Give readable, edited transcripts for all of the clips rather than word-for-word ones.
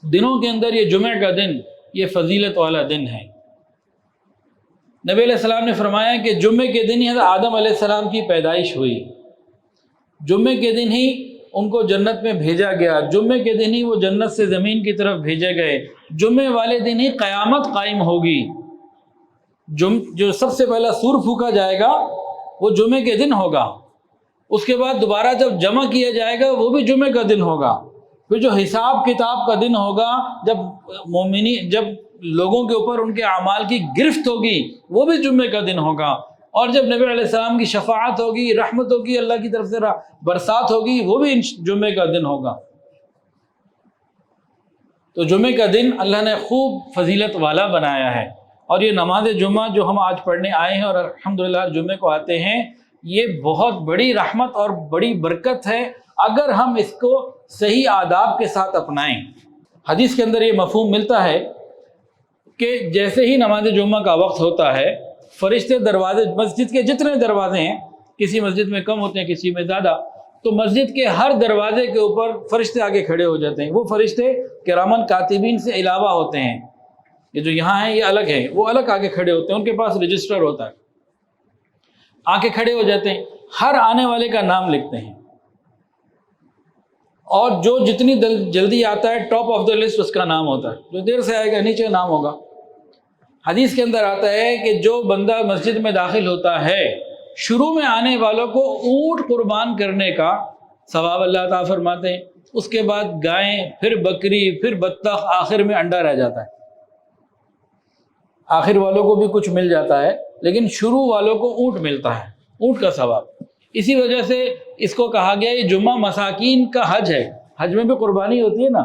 دنوں کے اندر یہ جمعہ کا دن یہ فضیلت والا دن ہے۔ نبی علیہ السلام نے فرمایا کہ جمعے کے دن ہی حضرت آدم علیہ السلام کی پیدائش ہوئی، جمعے کے دن ہی ان کو جنت میں بھیجا گیا، جمعے کے دن ہی وہ جنت سے زمین کی طرف بھیجے گئے، جمعے والے دن ہی قیامت قائم ہوگی۔ جو سب سے پہلا سور پھونکا جائے گا وہ جمعے کے دن ہوگا، اس کے بعد دوبارہ جب جمع کیا جائے گا وہ بھی جمعے کا دن ہوگا، پھر جو حساب کتاب کا دن ہوگا جب لوگوں کے اوپر ان کے اعمال کی گرفت ہوگی وہ بھی جمعے کا دن ہوگا، اور جب نبی علیہ السلام کی شفاعت ہوگی، رحمت ہوگی، اللہ کی طرف سے برسات ہوگی، وہ بھی جمعے کا دن ہوگا۔ تو جمعے کا دن اللہ نے خوب فضیلت والا بنایا ہے، اور یہ نماز جمعہ جو ہم آج پڑھنے آئے ہیں اور الحمدللہ جمعے کو آتے ہیں، یہ بہت بڑی رحمت اور بڑی برکت ہے اگر ہم اس کو صحیح آداب کے ساتھ اپنائیں۔ حدیث کے اندر یہ مفہوم ملتا ہے کہ جیسے ہی نماز جمعہ کا وقت ہوتا ہے، فرشتے دروازے، مسجد کے جتنے دروازے ہیں، کسی مسجد میں کم ہوتے ہیں کسی میں زیادہ، تو مسجد کے ہر دروازے کے اوپر فرشتے آگے کھڑے ہو جاتے ہیں۔ وہ فرشتے کرامن کاتبین سے علاوہ ہوتے ہیں، یہ جو یہاں ہیں یہ الگ ہیں، وہ الگ آگے کھڑے ہوتے ہیں، ان کے پاس رجسٹر ہوتا ہے، آگے کھڑے ہو جاتے ہیں، ہر آنے والے کا نام لکھتے ہیں، اور جو جتنی جلدی آتا ہے ٹاپ آف دا لسٹ اس کا نام ہوتا ہے، جو دیر سے آئے گا نیچے نام ہوگا۔ حدیث کے اندر آتا ہے کہ جو بندہ مسجد میں داخل ہوتا ہے، شروع میں آنے والوں کو اونٹ قربان کرنے کا ثواب اللہ تعالیٰ فرماتے ہیں، اس کے بعد گائیں، پھر بکری، پھر بطخ، آخر میں انڈا رہ جاتا ہے۔ آخر والوں کو بھی کچھ مل جاتا ہے، لیکن شروع والوں کو اونٹ ملتا ہے، اونٹ کا ثواب۔ اسی وجہ سے اس کو کہا گیا یہ جمعہ مساکین کا حج ہے، حج میں بھی قربانی ہوتی ہے نا،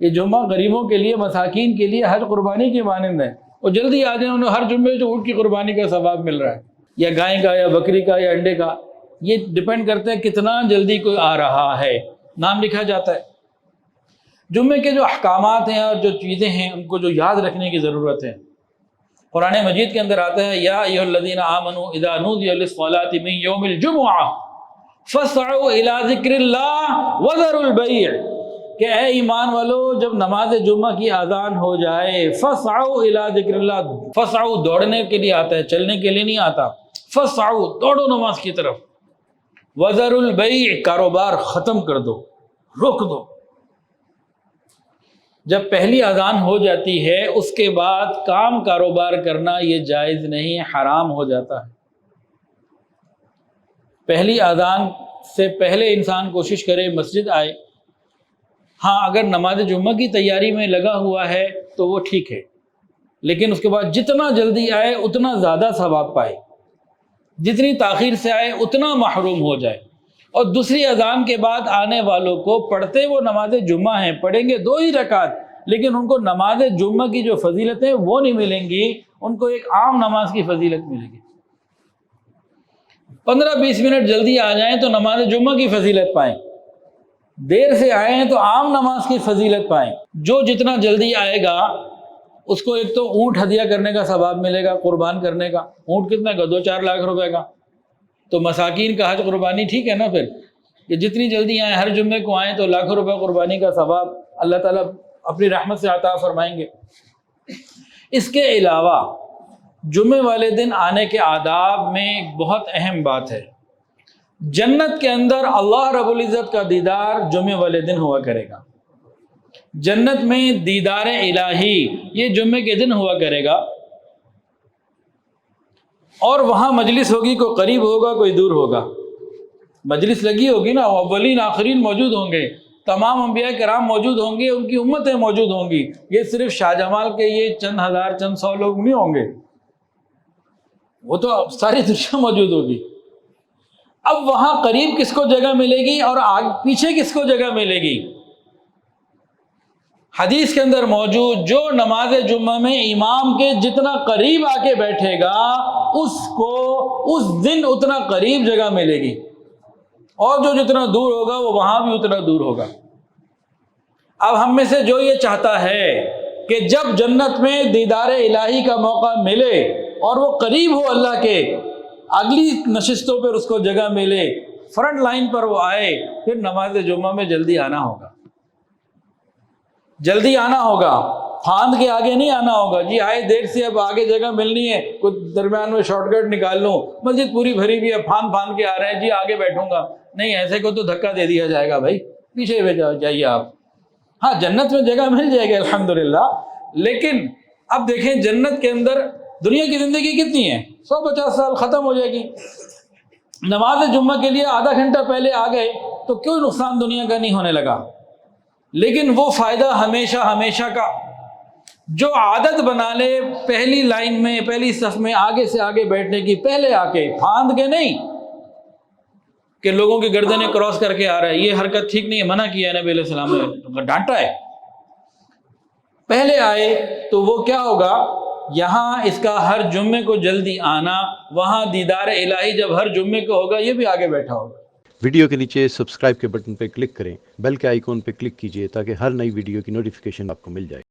یہ جمعہ غریبوں کے لیے، مساکین کے لیے حج قربانی کی مانند ہے، اور جلدی آ جائیں انہیں ہر جمعے جو اونٹ کی قربانی کا ثواب مل رہا ہے، یا گائے کا، یا بکری کا، یا انڈے کا، یہ ڈپینڈ کرتا ہے کتنا جلدی کوئی آ رہا ہے، نام لکھا جاتا ہے۔ جمعے کے جو احکامات ہیں اور جو چیزیں ہیں ان کو جو یاد رکھنے کی ضرورت ہے، قرآن مجید کے اندر آتا ہے یا ایھا الذین آمنوا اذا نودی للصلاۃ من یوم الجمعہ فاسعوا الی ذکر اللہ وذروا البیع، کہ اے ایمان والو جب نماز جمعہ کی اذان ہو جائے، فاسعوا الی ذکر اللہ، فاسعوا دوڑنے کے لیے آتا ہے، چلنے کے لیے نہیں آتا، فاسعوا دوڑو نماز کی طرف، وذروا البیع کاروبار ختم کر دو، روک دو۔ جب پہلی اذان ہو جاتی ہے اس کے بعد کام کاروبار کرنا یہ جائز نہیں، حرام ہو جاتا ہے۔ پہلی اذان سے پہلے انسان کوشش کرے مسجد آئے، ہاں اگر نماز جمعہ کی تیاری میں لگا ہوا ہے تو وہ ٹھیک ہے، لیکن اس کے بعد جتنا جلدی آئے اتنا زیادہ ثواب پائے، جتنی تاخیر سے آئے اتنا محروم ہو جائے۔ اور دوسری اذان کے بعد آنے والوں کو پڑھتے وہ نماز جمعہ ہیں، پڑھیں گے 2 ہی رکعت، لیکن ان کو نماز جمعہ کی جو فضیلتیں وہ نہیں ملیں گی، ان کو ایک عام نماز کی فضیلت ملے گی۔ 15-20 منٹ جلدی آ جائیں تو نماز جمعہ کی فضیلت پائیں، دیر سے آئے ہیں تو عام نماز کی فضیلت پائیں۔ جو جتنا جلدی آئے گا اس کو ایک تو اونٹ ہدیہ کرنے کا ثواب ملے گا، قربان کرنے کا۔ اونٹ کتنے کا؟ 2-4 لاکھ روپے کا۔ تو مساکین کا حج قربانی ٹھیک ہے نا، پھر کہ جتنی جلدی آئیں، ہر جمعے کو آئیں تو لاکھوں روپے قربانی کا ثواب اللہ تعالیٰ اپنی رحمت سے عطا فرمائیں گے۔ اس کے علاوہ جمعے والے دن آنے کے آداب میں ایک بہت اہم بات ہے، جنت کے اندر اللہ رب العزت کا دیدار جمعے والے دن ہوا کرے گا۔ جنت میں دیدار الہی یہ جمعے کے دن ہوا کرے گا، اور وہاں مجلس ہوگی، کوئی قریب ہوگا کوئی دور ہوگا، مجلس لگی ہوگی نا، اولین آخرین موجود ہوں گے، تمام انبیاء کرام موجود ہوں گے، ان کی امتیں موجود ہوں گی، یہ صرف شاہ جمال کے یہ چند ہزار چند سو لوگ نہیں ہوں گے، وہ تو ساری دنیا موجود ہوگی۔ اب وہاں قریب کس کو جگہ ملے گی اور پیچھے کس کو جگہ ملے گی؟ حدیث کے اندر موجود جو نماز جمعہ میں امام کے جتنا قریب آ کے بیٹھے گا اس کو اس دن اتنا قریب جگہ ملے گی، اور جو جتنا دور ہوگا وہ وہاں بھی اتنا دور ہوگا۔ اب ہم میں سے جو یہ چاہتا ہے کہ جب جنت میں دیدار الہی کا موقع ملے اور وہ قریب ہو اللہ کے، اگلی نشستوں پر اس کو جگہ ملے، فرنٹ لائن پر وہ آئے، پھر نماز جمعہ میں جلدی آنا ہوگا۔ جلدی آنا ہوگا، پھاند کے آگے نہیں آنا ہوگا جی آئے دیر سے اب آگے جگہ ملنی ہے کچھ درمیان میں شارٹ کٹ نکال لوں، مسجد پوری بھری بھی ہے پھاند کے آ رہے ہیں جی آگے بیٹھوں گا، نہیں ایسے کو تو دھکا دے دیا جائے گا بھائی پیچھے جائیے آپ۔ ہاں جنت میں جگہ مل جائے گی الحمدللہ، لیکن اب دیکھیں جنت کے اندر دنیا کی زندگی کتنی ہے، 150 سال ختم ہو جائے گی۔ نماز جمعہ کے لیے آدھا گھنٹہ پہلے آ گئے تو کوئی نقصان دنیا کا نہیں ہونے لگا، لیکن وہ فائدہ ہمیشہ ہمیشہ کا جو عادت بنا لے پہلی لائن میں پہلی صف میں آگے سے آگے بیٹھنے کی، پہلے آ کے پھاند کے نہیں کہ لوگوں کی گردنیں کراس کر کے آ رہا ہے، یہ حرکت ٹھیک نہیں ہے، منع کیا ہے نبی علیہ السلام نے، ڈانٹا ہے۔ پہلے آئے تو وہ کیا ہوگا، یہاں اس کا ہر جمعے کو جلدی آنا، وہاں دیدار الہی جب ہر جمعے کو ہوگا یہ بھی آگے بیٹھا ہوگا۔ ویڈیو کے نیچے سبسکرائب کے بٹن پہ کلک کریں، بیل کے آئیکن پہ کلک کیجئے تاکہ ہر نئی ویڈیو کی نوٹیفیکیشن آپ کو مل جائے۔